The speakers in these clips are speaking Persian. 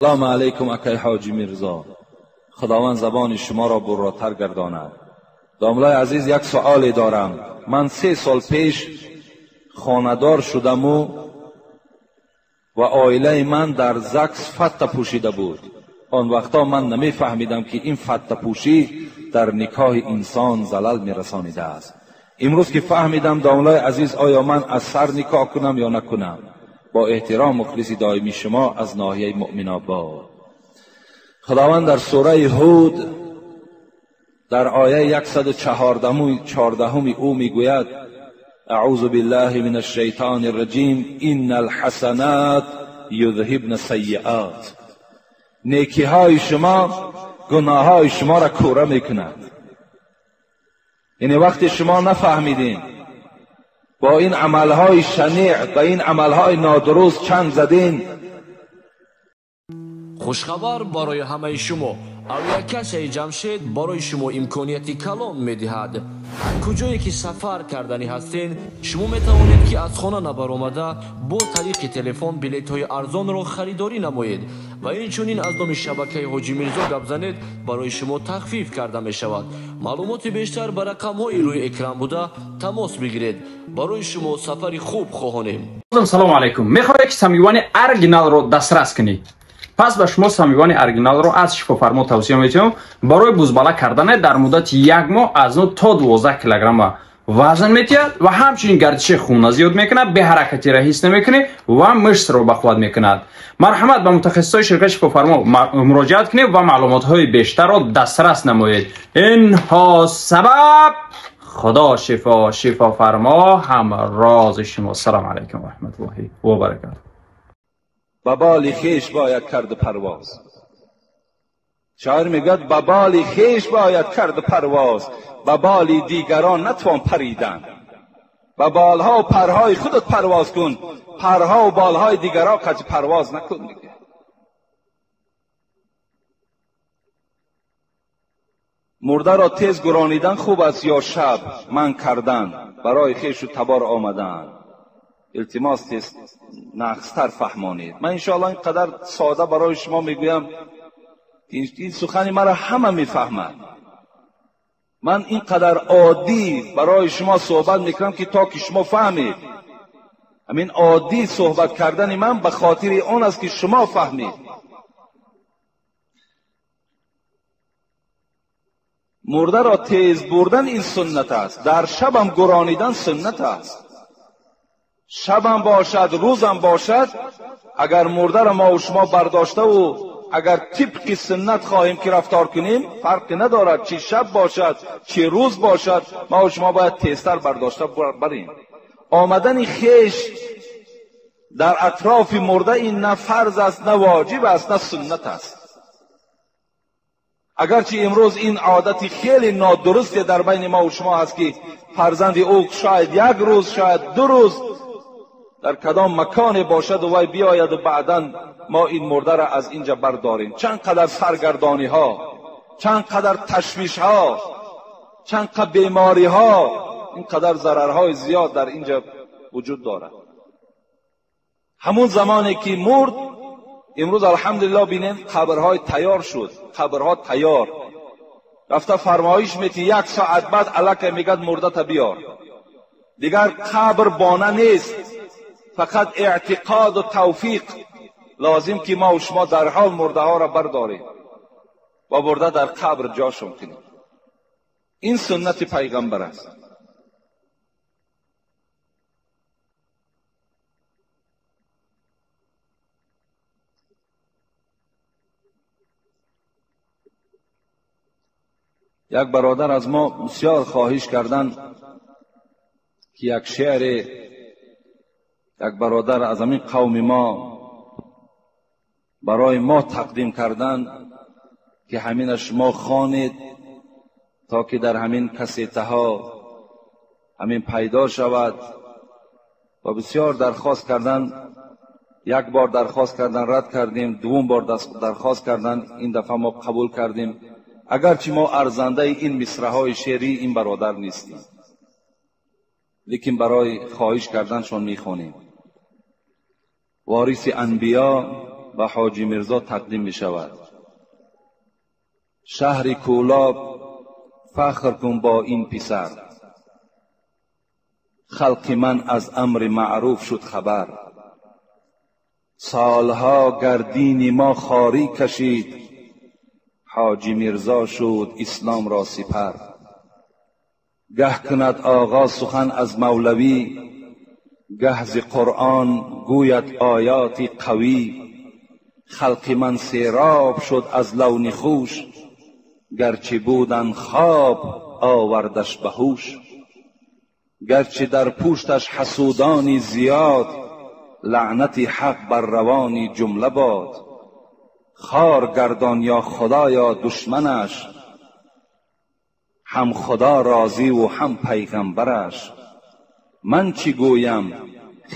سلام علیکم اکای حاجی میرزا، خداوند زبان شما را براتر گرداند. داملای عزیز، یک سؤالی دارم. من 3 سال پیش خانه‌دار شدم و عائله من در زکس فتة پوشیده بود. آن وقتا من نمیفهمیدم که این فتة پوشی در نکاح انسان زلال میرسانیده است. امروز که فهمیدم داملای عزیز، آیا من از سر نکاح کنم یا نکنم؟ با احترام مخلص دائمی شما از ناحیه مؤمن آباد. خداوند در سوره هود در آیه 114 او میگوید: اعوذ بالله من الشیطان الرجیم ان الحسنات یذهبن السیئات. نیکی های شما گناه های شما را کوره میکند. یعنی وقتی شما نفهمیدین با این عملهای شنیع، با این عملهای نادرست چند زدین. خوشخبر برای همه شما. اولیکش جمشید برای شما امکانیتی کلان میدهد. کجایی که سفر کردنی هستین، شما میتوانید که از خانه نبرآمده با طریق تلفن بلیط های ارزان را خریداری نمایید و اینچنین از نام شبکه حاجی میرزا گپ زنید، برای شما تخفیف کرده می شود. معلومات بیشتر بر رقم های روی اکران بوده تماس بگیرید. برای شما سفری خوب خواهانیم. سلام علیکم. میخواهید که سمیوان ارگینال رو دسترس کنید؟ پس به شما سمیوان ارگینال رو از شفافرما توصیه میکنم. برای بزباله کردن در مدت 1 ماه از 9 تا 12 کیلوگرم وزن میتید و همچنین گردش خون زیاد میکنه، به حرکتی را حس نمیکنه و مشت رو بخواد میکند. مرحمت به متخصصای شرکت شفافرما مراجعت کنید و معلومات های بیشتر را دسترس نمایید. اینها سبب خدا شفا فرما هم راز شما. سلام علیکم و رحمت الله و برکاته. ببال خیش باید کرد پرواز. شاعر میگد ببال خیش باید کرد پرواز، ببال دیگران نتوان پریدن. ببالها و پرهای خودت پرواز کن، پرها و بالهای دیگران کج پرواز نکن دیگه. مرده را تیز گرانیدن خوب است یا شب من کردن، برای خیش و تبار آمدن. التماس نقصتر فهمانید. من انشاءالله اینقدر ساده برای شما میگویم، این سخنی مرا همه میفهمند. من اینقدر عادی برای شما صحبت میکنم که تا که شما فهمید. همین عادی صحبت کردن من به خاطر اون است که شما فهمید. مرده را تیز بردن این سنت است. در شبم گرانیدن سنت است. شبم باشد روزم باشد، اگر مرده را ما و شما برداشته و اگر طبق سنت خواهیم که رفتار کنیم، فرق ندارد چه شب باشد چه روز باشد، ما و شما باید تیزتر برداشته بریم. آمدن خیش در اطراف مرده این نه فرض است نه واجب است نه سنت است. اگرچه امروز این عادت خیلی نادرستی در بین ما و شما هست که فرزند او شاید 1 روز شاید 2 روز در کدام مکان باشد و وی بیاید و بعداً ما این مرده را از اینجا برداریم. چند قدر سرگردانی ها، چند قدر تشویش ها، چند قدر بیماری ها، این قدر ضررهای زیاد در اینجا وجود دارد. همون زمانی که مرد، امروز الحمدلله بینید قبرهای تیار شد، قبرها تیار. رفته فرمایش میتی 1 ساعت بعد الک میگد مرده تا بیار. دیگر قبر بانه نیست، فقط اعتقاد و توفیق لازم که ما و شما در حال مرده ها را برداریم و برده در قبر جاشون کنیم. این سنت پیغمبر است. یک برادر از ما بسیار خواهش کردن که یک شعر یک برادر از همین قوم ما برای ما تقدیم کردن که همینش ما خوانید تا که در همین کسیته ها همین پیدا شود. و بسیار درخواست کردن، 1 بار درخواست کردن رد کردیم، 2 بار درخواست کردن، این دفعه ما قبول کردیم. اگرچه ما ارزنده این مصرع‌های شعری این برادر نیستیم، لیکن برای خواهش کردنشون میخونیم. وارث انبیا به حاجی میرزا تقدیم می شود. شهر کولاب فخر کن با این پسر، خلق من از امر معروف شد خبر. سالها گردین ما خاری کشید، حاجی میرزا شد اسلام را سپر. گه کند آغا سخن از مولوی، گه ز قرآن گوید آیاتی قوی. خلق من سیراب شد از لون خوش، گرچه بودن خواب آوردش به هوش. گرچه در پوشتش حسودانی زیاد، لعنت حق بر روانی جمله باد. خار گردان یا خدا یا دشمنش، هم خدا راضی و هم پیغمبرش. من چی گویم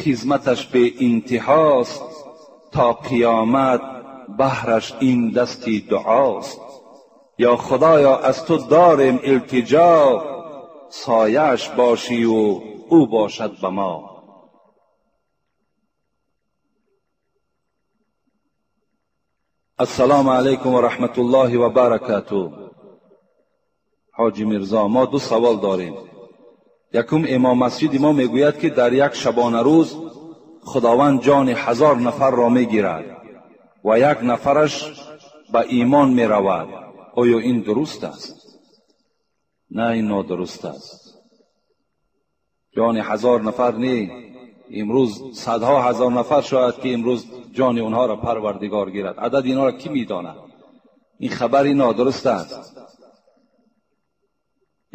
خدمتش به انتهاست، تا قیامت بهرش این دستی دعاست. یا خدایا از تو داریم التجا، سایش باشی و او باشد به ما. السلام علیکم و رحمت الله و برکاته. حاجی میرزا، ما دو سوال داریم. یکم امام مسجد ما میگوید که در یک شبانه روز خداوند جان 1000 نفر را میگیرد و یک نفرش به ایمان میرود. آیا این درست است؟ نه، این نادرست است. جان 1000 نفر نه، امروز صدها هزار نفر شاید که امروز جان اونها را پروردگار گیرد. عدد اینها را کی میداند؟ این خبری نادرست است.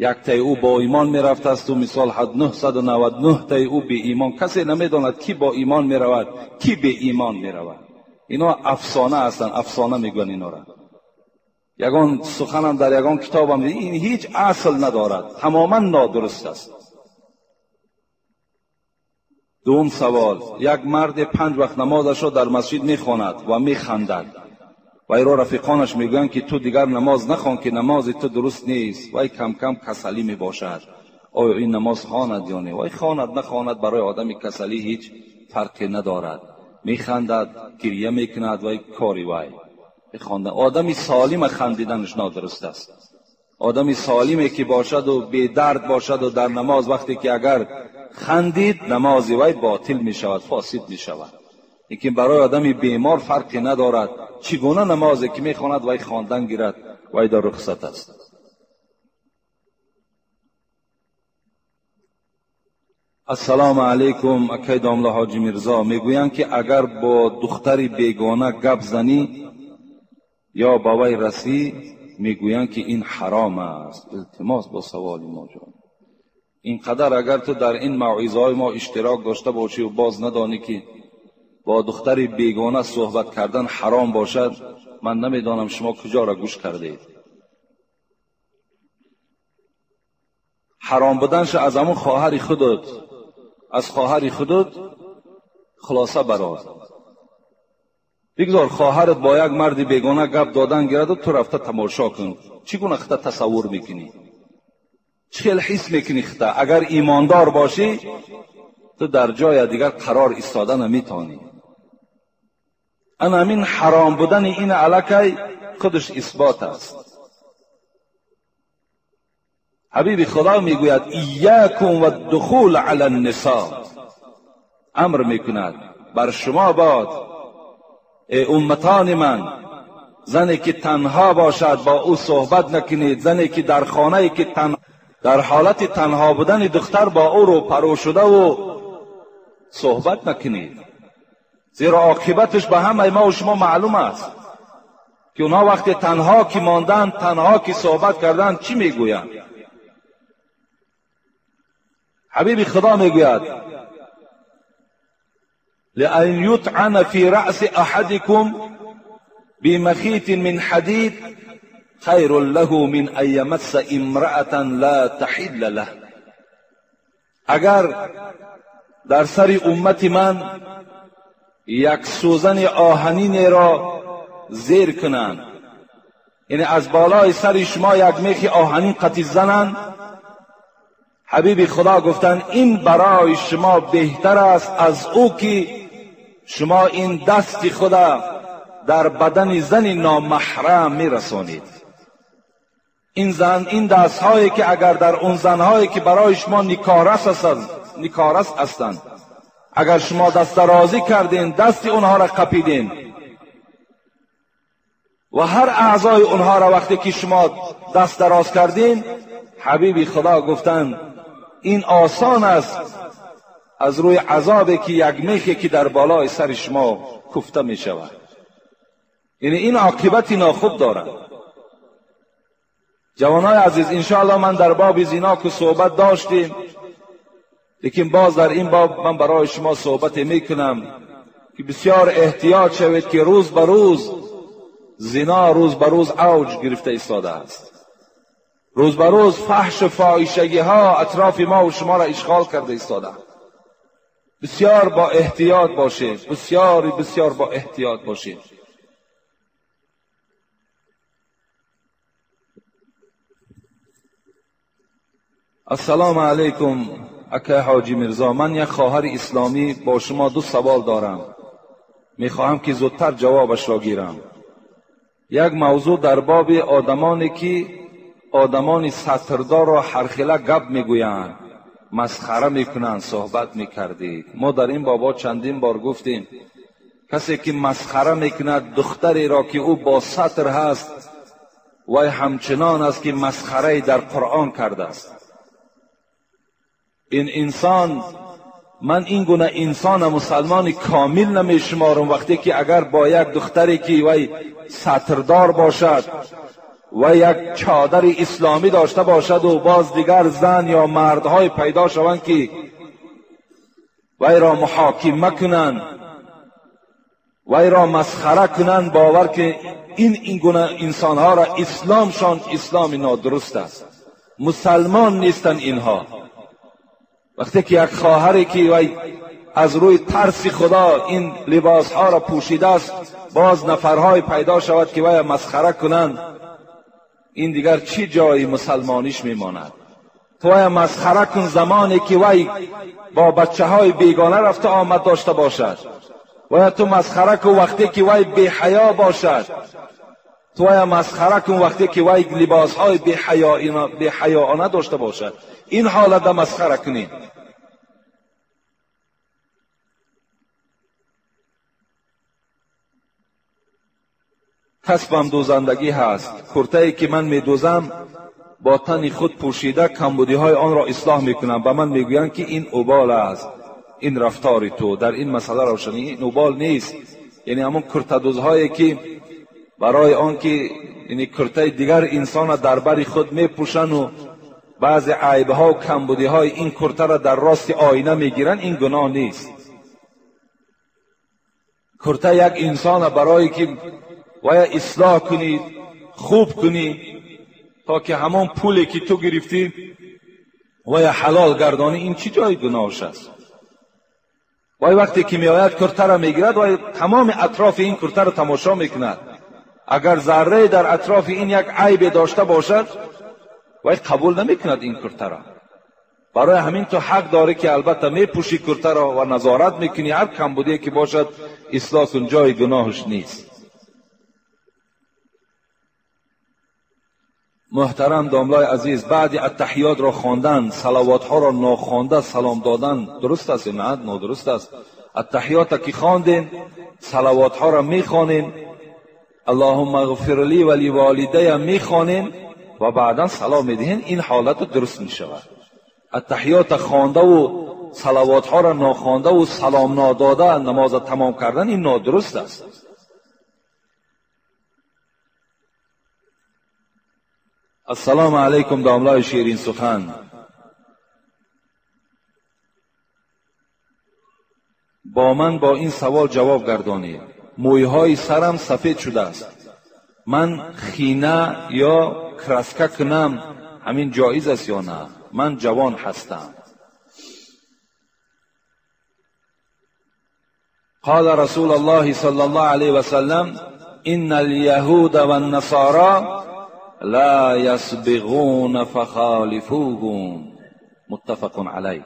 یک تای او با ایمان میرفت است و مثال 999 تای او به ایمان. کسی نمیداند کی با ایمان میرود کی به ایمان میرود. اینا افسانه هستند، افسانه میگن اینا را. یگان سخنم در یگان کتابم این هیچ اصل ندارد، تماما نادرست است. دوم سوال، یک مرد 5 وقت نمازش را در مسجد میخواند و میخندد و ایرا رفیقانش میگویند که تو دیگر نماز نخوان که نماز تو درست نیست. وای کم کم کسلی میباشد. آیا این نماز خواند یا نه؟ وای خواند نخواند برای آدم کسلی هیچ فرقی ندارد. میخندد، گریه میکند، وای کاری وای خواندن. آدمی سالم خندیدنش نادرست است. آدمی سالمی که باشد و بی درد باشد و در نماز وقتی که اگر خندید نمازی وای باطل می شود، فاسد می شود. لیکن برای آدمی بیمار فرقی ندارد. چگونه نمازی که می خواند وای خواندن گیرد، وای در رخصت است. السلام علیکم. اکای داملا حاجی میرزا، میگویند که اگر با دختری بیگانه گپ زنی یا با وی رسی، میگویند که این حرام است. التماس با سوالی ما جان، اینقدر اگر تو در این موعظه های ما اشتراک داشته باشی و باز ندانی که با دختری بیگانه صحبت کردن حرام باشد، من نمیدانم شما کجا را گوش کرده اید. حرام بودنش از همون خواهر خودت، از خواهر خودت خلاصه برات بگذار. خواهرت با یک مرد بیگانه گپ دادن گیرد و تو رفته تماشا کن. چگونه خطا تصور میکنی؟ چه حس میکنی خطا؟ اگر ایماندار باشی تو در جای دیگر قرار ایستاده نمیتانی. همین حرام بودن این علاقه خودش اثبات است. حبیب خدا میگوید ایاکم و الدخول علی النساء، امر میکند بر شما باد ای امتان من، زنی که تنها باشد با او صحبت نکنید. زنی که در خانه‌ای که در حالت تنها بودن دختر با او رو پرو شده و صحبت نکنید، زیرا عاقبتش به همه ما و شما معلوم است که اونها وقتی تنها که ماندن، تنها که صحبت کردن چی میگویند. حبیب خدا میگوید لأن یطعن فی رأس احدکم بمخیط من حدید خیر له من ان یمس امرأة لا تحل له. اگر در سر امت من یک سوزن آهنین را زیر کنند، یعنی از بالای سر شما یک میخ آهنین قطع زنند، حبیب خدا گفتن این برای شما بهتر است از او که شما این دست خدا در بدن زن نامحرم میرسانید. این دستهایی که اگر در اون زنهایی که برای شما نیکارس هستند، اگر شما دست درازی کردین، دست اونها را قپیدین و هر اعضای اونها را وقتی که شما دست دراز کردین، حبیب خدا گفتند این آسان است از روی عذابی که یک میخی که در بالای سر شما کوفته می شود. یعنی این عاقبتی ناخوب دارد. جوانای عزیز، انشاءالله من در باب زنا که صحبت داشتیم، لیکن باز در این باب من برای شما صحبت میکنم که بسیار احتیاط شوید که روز به روز زنا روز به روز اوج گرفته ایستاده است. روز به روز فحش و فاحشگی ها اطراف ما و شما را اشغال کرده ایستاده. بسیار با احتیاط باشید، بسیار با احتیاط باشید. السلام علیکم اکای حاجی میرزا، من یک خواهر اسلامی با شما 2 سوال دارم، میخواهم که زودتر جوابش را گیرم. یک موضوع در باب آدمانی که آدمان سطردار را هرخیله گپ میگویند، مسخره میکنند صحبت میکردید. ما در این بابا چندین بار گفتیم کسی که مسخره میکند دختری را که او با سطر هست و همچنان است که مسخره در قرآن کرده است. این انسان، من این گونه انسان مسلمان کامل نمیشمارم وقتی که اگر با یک دختری که وی سطردار باشد و یک چادر اسلامی داشته باشد و باز دیگر زن یا مردهای پیدا شوند که وی را محاکمه کنند، وی را مسخره کنند، باور که این گونه انسانها را اسلامشان اسلام نادرست است. مسلمان نیستند اینها. وقتی که یک خواهری که وی از روی ترس خدا این لباسها را پوشیده است، باز نفرهای پیدا شود که وی مسخره کنند، این دیگر چی جای مسلمانیش میماند؟ تو وی مسخره کن زمانی که وی با بچه های بیگانه رفته آمد داشته باشد، و تو مسخره کن وقتی که وی بی حیا باشد، تو وی مسخره کن وقتی که وی لباس های بی حیاانه داشته باشد. این حالت را مسخره کنید. کسبم دوزندگی هست. کرته‌ای که من میدوزم با تن خود پوشیده کمبودی های آن را اصلاح میکنم. به من میگویند که این اوبال است، این رفتار تو. در این مسئله روشنی، این اوبال نیست. یعنی همون کرته دوزهایی که برای آن که یعنی کرته دیگر انسان در بر خود میپوشند و بعض عیبها و کمبودی های این کرته را در راست آینه میگیرند، این گناه نیست. کرته یک انسان برای که و اصلاح کنید، خوب کنید، تا که همون پولی که تو گرفتی و حلال گردانی، این چی جای گناهش است؟ و وقتی که میآید کرته را میگیرد و تمام اطراف این کرته را تماشا میکند. اگر ذره در اطراف این یک عیب داشته باشد و قبول نمیکند این کرته را. برای همین تو حق داری که البته میپوشی کرته را و نظارت میکنی، هر کمبودی که باشد اصلاح کن، جای گناهش نیست. محترم داملای عزیز، بعد التحیات را خواندن، صلوات ها را ناخوانده سلام دادن درست است نه؟ نادرست است. التحیات که خواندین، صلوات ها را میخوانین، اللهم اغفر لی و لوالدی میخوانین و بعدا سلام میدهین، این حالت درست میشود. التحیات خوانده و صلوات ها را ناخوانده و سلام ناداده نماز تمام کردن، این نادرست است. السلام علیکم داملای شیرین سخن. با من با این سوال جواب گردانید. مویهای سرم سفید شده است. من خینه یا کرسکه کنم همین جایز است یا نه؟ من جوان هستم. قال رسول الله صلی الله علیه و سلم ان الیهود و النصارى لا یسبغون فخالفوهم. متفق علیه.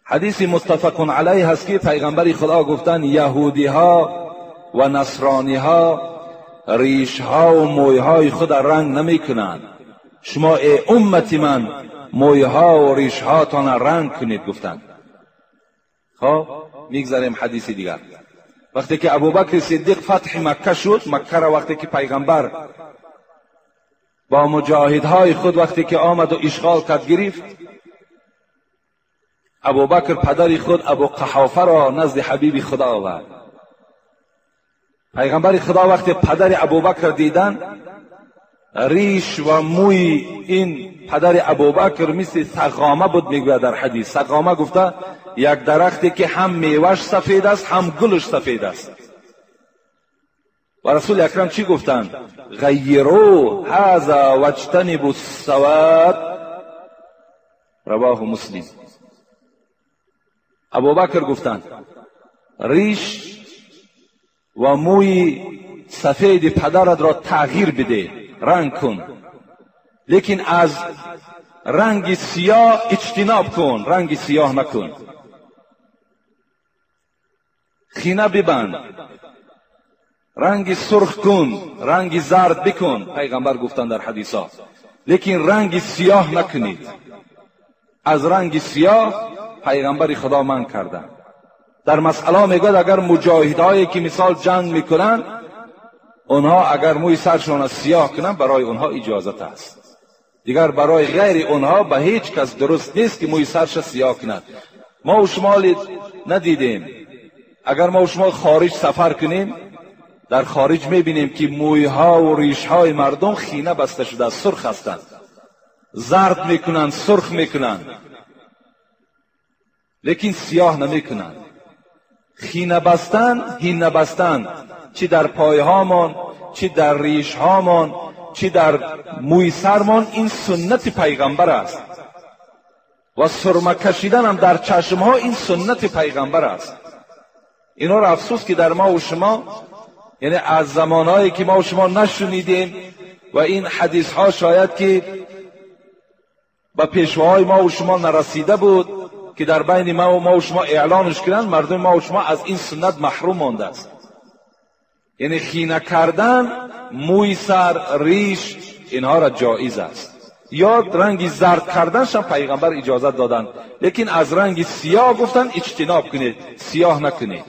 حدیث متفق علیه هست که پیغمبر خدا گفتن یهودی ها و نصرانی ها ریش ها و موی های خود رنگ نمی کنند. شما ای امتی من موی ها و ریش ها تان رنگ کنید گفتند. خب میگذاریم حدیث دیگر. وقتی که ابوبکر صدیق فتح مکه شد، مکه را وقتی که پیغمبر با مجاهدهای خود وقتی که آمد و اشغال کرد گرفت، ابوبکر پدر خود ابو قحافه را نزد حبیب خدا آورد. پیغمبر خدا وقتی پدر ابوبکر دیدن، ریش و موی این پدر ابوبکر مثل سقامه بود. میگوید در حدیث سقامه گفته یک درختی که هم میوهش سفید است هم گلش سفید است. و رسول اکرم چی گفتند؟ غیروا هذا واجتنبوا السواد، رواه مسلم. ابوبکر گفتند ریش و موی سفید پدرت را تغییر بده، رنگ کن، لیکن از رنگ سیاه اجتناب کن، رنگ سیاه نکن. خینه ببند، رنگ سرخ کن، رنگ زرد بکن، پیغمبر گفتن در حدیثات، لیکن رنگ سیاه نکنید. از رنگ سیاه پیغمبر خدا من کردن. در مسئله میگوید اگر مجاهدهایی که مثال جنگ میکنن، اونها اگر موی سرشون سیاه کنن برای اونها اجازت است، دیگر برای غیر اونها به هیچ کس درست نیست که موی سرش سیاه کند. ما و شما ندیدیم، اگر ما و شما خارج سفر کنیم، در خارج میبینیم که موی ها و ریش های مردم خینه بسته شده، سرخ هستند، زرد میکنند، سرخ میکنند، لیکن سیاه نمیکنند. خینه بستن، هینه بستن، چی در پایه هامان، چی در ریش هامان، چی در موی سرمان، این سنت پیغمبر است. و سرمه کشیدن هم در چشم ها، این سنت پیغمبر است. اینا را افسوس که در ما و شما، یعنی از زمانهایی که ما و شما نشنیدیم و این حدیث ها شاید که به پیشواهای ما و شما نرسیده بود که در بین ما و شما اعلانش کردن، مردم ما و شما از این سنت محروم مانده است. یعنی خینه کردن موی سر، ریش، اینها را جایز است. یا رنگ زرد کردنش هم پیغمبر اجازت دادن، لیکن از رنگ سیاه گفتن اجتناب کنید، سیاه نکنید.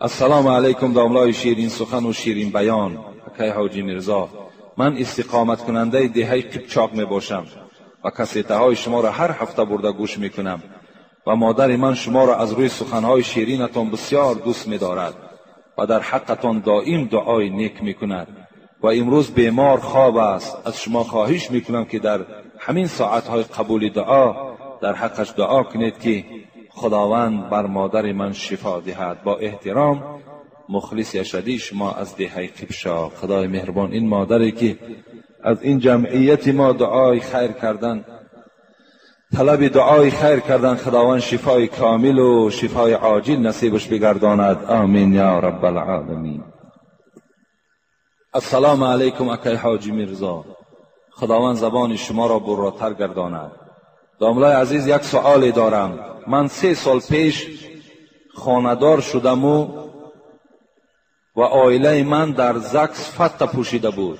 السلام علیکم داملای شیرین سخن و شیرین بیان. اکای حاجی میرزا، من استقامت کننده دهه قبچاق می باشم و کسیته های شما را هر هفته برده گوش می کنم و مادر من شما را از روی سخنهای شیرینتان بسیار دوست می دارد و در حقتان دائم دعای نیک می کند و امروز بیمار خواب است. از شما خواهش می کنم که در همین ساعتهای قبول دعا در حقش دعا کنید که خداوند بر مادر من شفا دهد. با احترام، مخلص اشدی شما از دهه قبشا. خدای مهربان این مادری که از این جمعیت ما دعای خیر کردن، طلب دعای خیر کردن، خداوند شفای کامل و شفای عاجل نصیبش بگرداند. آمین یا رب العالمین. السلام علیکم اکای حاجی میرزا، خداوند زبان شما را براتر گرداند. داملای عزیز، یک سؤال دارم. من 3 سال پیش خانه‌دار شدم و عائله من در زکس فتح پوشیده بود.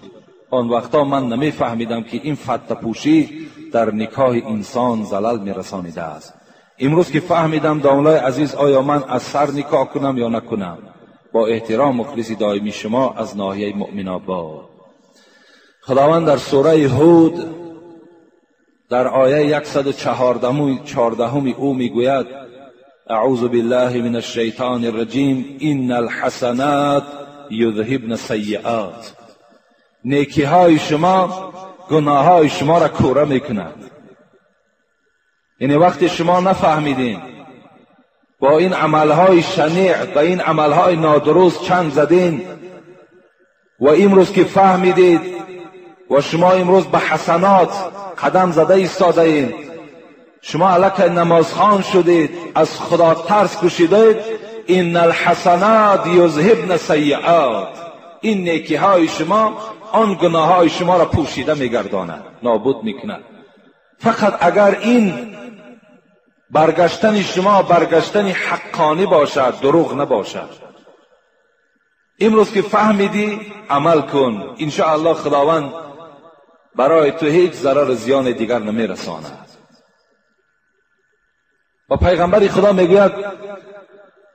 آن وقتا من نمیفهمیدم که این فتح پوشی در نکاح انسان زلال میرسانیده است. امروز که فهمیدم داملای عزیز، آیا من از سر نکاح کنم یا نکنم؟ با احترام، مخلص دائمی شما از ناحیه مؤمن آباد. خداوند در سوره هود در آیه 114 او میگوید: اعوذ بالله من الشیطان الرجیم، ان الحسنات یذهبن السیئات. نیکی های شما گناه های شما را کوره میکند. یعنی وقتی شما نفهمیدین با این عملهای شنیع، با این عملهای نادرست چنگ زدین و امروز که فهمیدید و شما امروز به حسنات قدم زده ایستاده این، شما الک نمازخوان شدید، از خدا ترس کشیدید، ان الحسنات یذهبن السیئات. این نیکی های شما آن گناه های شما را پوشیده میگرداند، نابود میکند. فقط اگر این برگشتن شما برگشتن حقانی باشد، دروغ نباشد. امروز که فهمیدی عمل کن، انشاءالله خداوند برای تو هیچ ضرر زیان دیگر نمیرساند. و پیغمبر خدا میگوید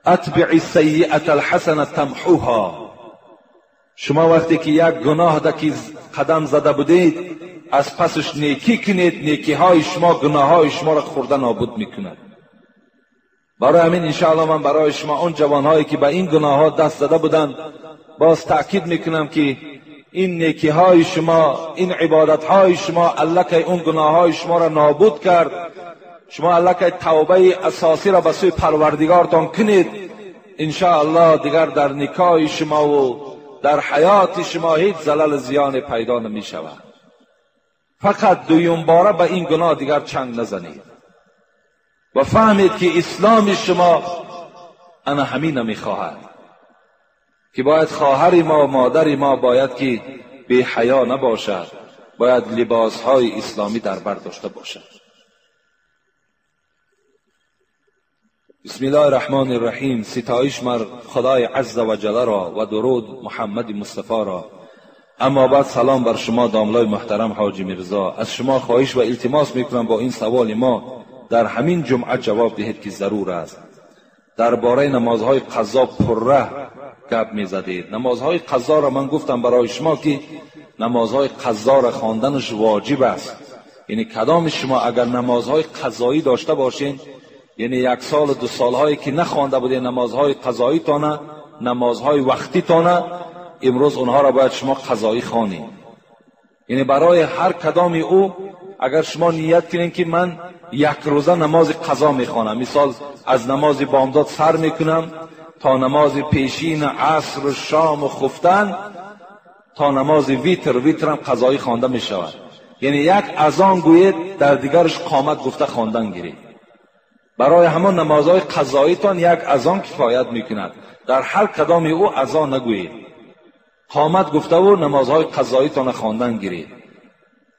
اتبع السیئة الحسنة تمحوها. شما وقتی که یک گناه دکی قدم زده بودید، از پسش نیکی کنید، نیکی های شما گناه های شما را خورده نابود میکند. برای همین انشاءالله من برای شما اون جوانهایی که به این گناه ها دست زده بودند باز تأکید میکنم که این نیکی های شما، این عبادت های شما الله که اون گناه های شما را نابود کرد. شما الله که توبه اساسی را به سوی پروردگارتان کنید، انشاءالله دیگر در نکاح شما و در حیات شما هیچ زلل زیان پیدا نمی شود. فقط دویم باره به این گناه دیگر چنگ نزنید و فهمید که اسلام شما انا همین نمی خواهد که باید خواهر ما و مادر ما باید که بی حیا نباشد، باید لباس های اسلامی در بر داشته باشد. بسم الله الرحمن الرحیم. ستایش مر خدای عز و جل را و درود محمد مصطفی را. اما بعد سلام بر شما داملای محترم حاجی میرزا. از شما خواهش و التماس میکنم با این سوال ما در همین جمعه جواب دهید که ضرور است. درباره نمازهای قضا پره گپ میزدید. نمازهای قضا را من گفتم برای شما که نمازهای قضا را خواندنش واجب است. یعنی کدام شما اگر نمازهای قضایی داشته باشین، یعنی یک سال و 2 سالهایی که نخوانده بودین نمازهای قضایی تانه، نمازهای وقتی تانه، امروز اونها را باید شما قضایی خوانید. یعنی برای هر کدام او اگر شما نیت کنین که من یک روزه نماز قضا میخوانم، مثال از نماز بامداد سر میکنم تا نماز پیشین عصر و شام و خفتن تا نماز ویترم قضایی خوانده میشود. یعنی یک اذان گوید در دیگرش قامت گفته خواندن گیرید. برای همان نمازهای قضایی تان یک اذان کفایت میکند. در هر کدام او اذان نگویید، قامت گفته و نمازهای قضایی تان خواندن گیرید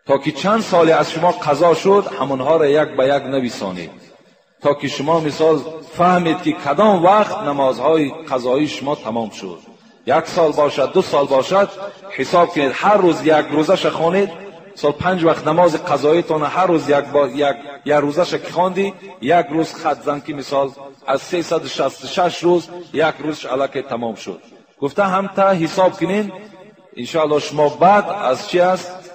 تا که چند سالی از شما قضا شد همونها را یک به یک نویسانید تا که شما مثال فهمید که کدام وقت نمازهای قضایی شما تمام شد. 1 سال باشد 2 سال باشد حساب کنید، هر روز یک روزش خوانید. سال 5 وقت نماز قضایی تان هر روز یک روزش که خواندی، 1 روز خط زن که مثال از 366 روز 1 روزش الکی تمام شد. گفته هم تا حساب کنین انشاءالله شما بعد از چی است؟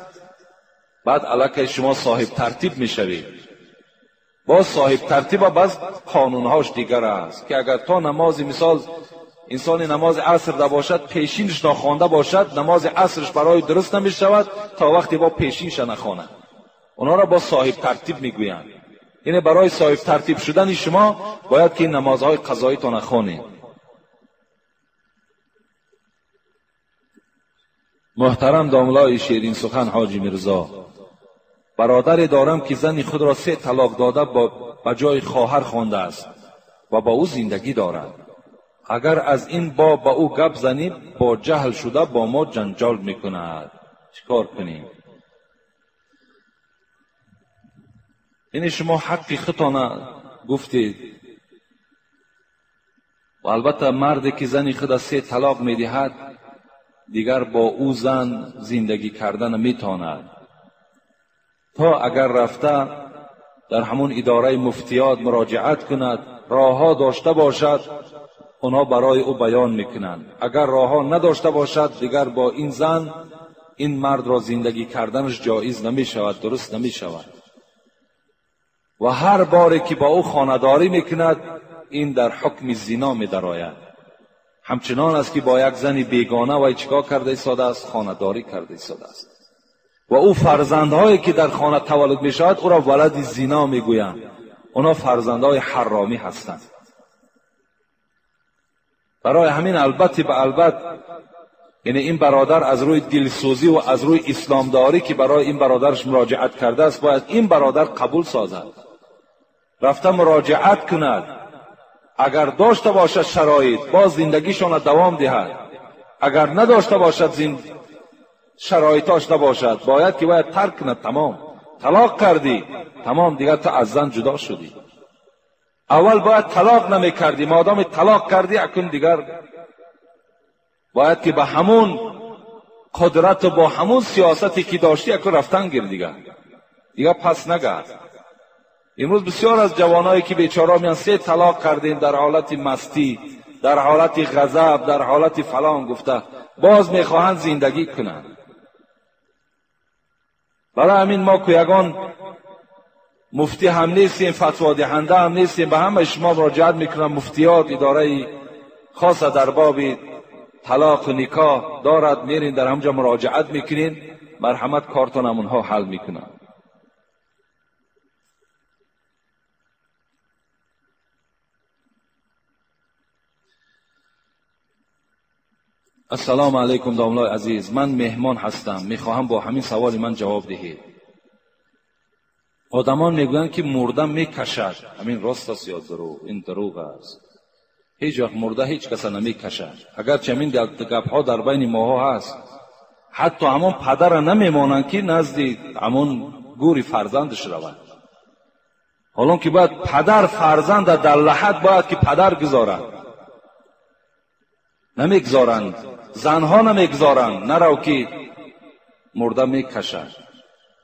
بعد الکی شما صاحب ترتیب میشوید. با صاحب ترتیب باز قانونهاش دیگر است که اگر تا نماز مثال انسان نماز عصر دا باشد پیشینش نخوانده باشد، نماز عصرش برای درست نمی شود تا وقتی با پیشینش نخواند. اونا را با صاحب ترتیب میگویند. یعنی برای صاحب ترتیب شدن شما باید که نمازهای قضایی تا نخوانید. محترم داملای شیرین سخن حاجی میرزا، برادری دارم که زنی خود را 3 طلاق داده با جای خواهر خوانده است و با او زندگی دارد. اگر از این باب با او گپ زنیم با جهل شده با ما جنجال میکند، چیکار کنیم؟ یعنی شما حقی خودتان گفتید و البته مردی که زنی خود 3 طلاق میدهد دیگر با او زن زندگی کردن میتواند تا اگر رفته در همون اداره مفتیات مراجعت کند، راهها داشته باشد اونا برای او بیان میکنند. اگر راهها نداشته باشد دیگر با این زن این مرد را زندگی کردنش جایز نمی شود، درست نمی شود. و هر باری که با او خانه‌داری میکند این در حکم زنا می درآید. همچنان است که با یک زنی بیگانه و چیکار کرده ایستاده است؟ خانه‌داری کرده ایستاده است. و او فرزندهایی که در خانه تولد می شود او را ولد زنا میگویند. اونا فرزندهای حرامی هستند. برای همین البته به البته یعنی این برادر از روی دلسوزی و از روی اسلامداری که برای این برادرش مراجعت کرده است باید این برادر قبول سازد، رفته مراجعت کند. اگر داشته باشد شرایط باز زندگیشان دوام دهد، اگر نداشته باشد شرایطاش نباشد باید که باید ترک کند. تمام طلاق کردی، تمام دیگر تو از زن جدا شدی. اول باید طلاق نمی کردی، مادام طلاق کردی اکنون دیگر باید که با همون قدرت و با همون سیاستی که داشتی اکنون رفتن گیر دیگر پس نگرد. امروز بسیار از جوانایی که بیچاره میان 3 طلاق کردین در حالت مستی، در حالت غضب، در حالت فلان گفته باز میخواهند زندگی کنند. برای همین ما که یگان مفتی هم نیستیم، فتوا دهنده هم نیستیم، به همه شما مراجعت میکنم. مفتیات اداره خاص در باب طلاق و نکاح دارد، میرین در همجا مراجعت میکنین، مرحمت کارتون هم اونها حل میکنن. السلام علیکم داملای عزیز، من مهمان هستم، میخواهم با همین سوال من جواب دهید. آدمان میگویند که مرده میکشد، همین راست است یا دروغ؟ این دروغ است. هیچ وقت مرده هیچ کس نمیکشد. اگرچه همین گپ‌ها در بین ماها هست، حتی همون پدر نمیمانند که نزد همون گوری فرزندش روند. حالا که باید پدر فرزند در لحد باید که پدر گذارند، نمیگذارند. زنها نمیگذارند، نرو که مرده میکشد.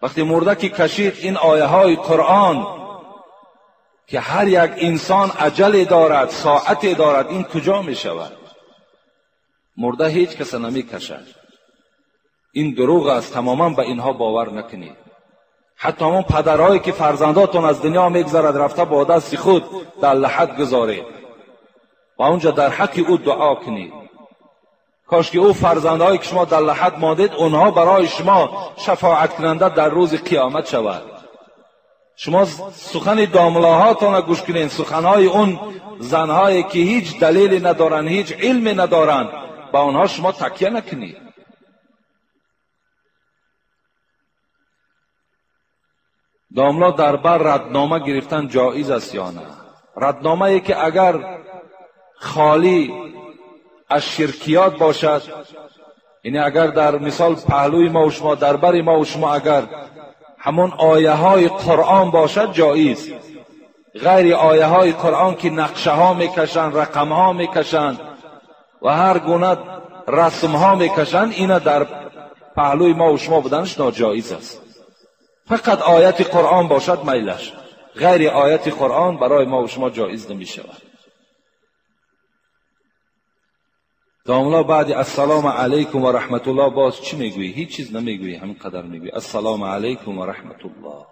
وقتی مرده که کشید، این آیه های قرآن که هر یک انسان اجل دارد، ساعت دارد، این کجا می شود؟ مرده هیچ کس نمی کشد. این دروغ است، تماما به اینها باور نکنید. حتی همون پدرهایی که فرزنداتون از دنیا میگذرد رفته با دست خود در لحد گذارید و اونجا در حق او دعا کنید. کاش که او فرزندهایی که شما در لحد ماندید اونها برای شما شفاعت کننده در روز قیامت شود. شما سخن داملاهاتون گوش کنین، سخنهای اون زنهایی که هیچ دلیلی ندارن، هیچ علمی ندارن، با اونها شما تکیه نکنید. داملا در بر ردنامه گرفتن جایز است یا نه؟ ردنامه ای که اگر خالی از شرکیات باشد، یعنی اگر در مثال پهلوی ما و شما، در بر ما و شما اگر همون آیه های قرآن باشد جایز. غیر آیه های قرآن که نقشه ها میکشن، رقم ها میکشن و هر گونه رسم ها میکشن، اینا در پهلوی ما و شما بودنش ناجایز است. فقط آیت قرآن باشد میلش، غیر آیت قرآن برای ما و شما جایز نمی شود. داملا بعد السلام علیکم و رحمت الله باز چی میگویی؟ هیچ چیز نمیگویی، همین قدر میگویی السلام علیکم و رحمت الله.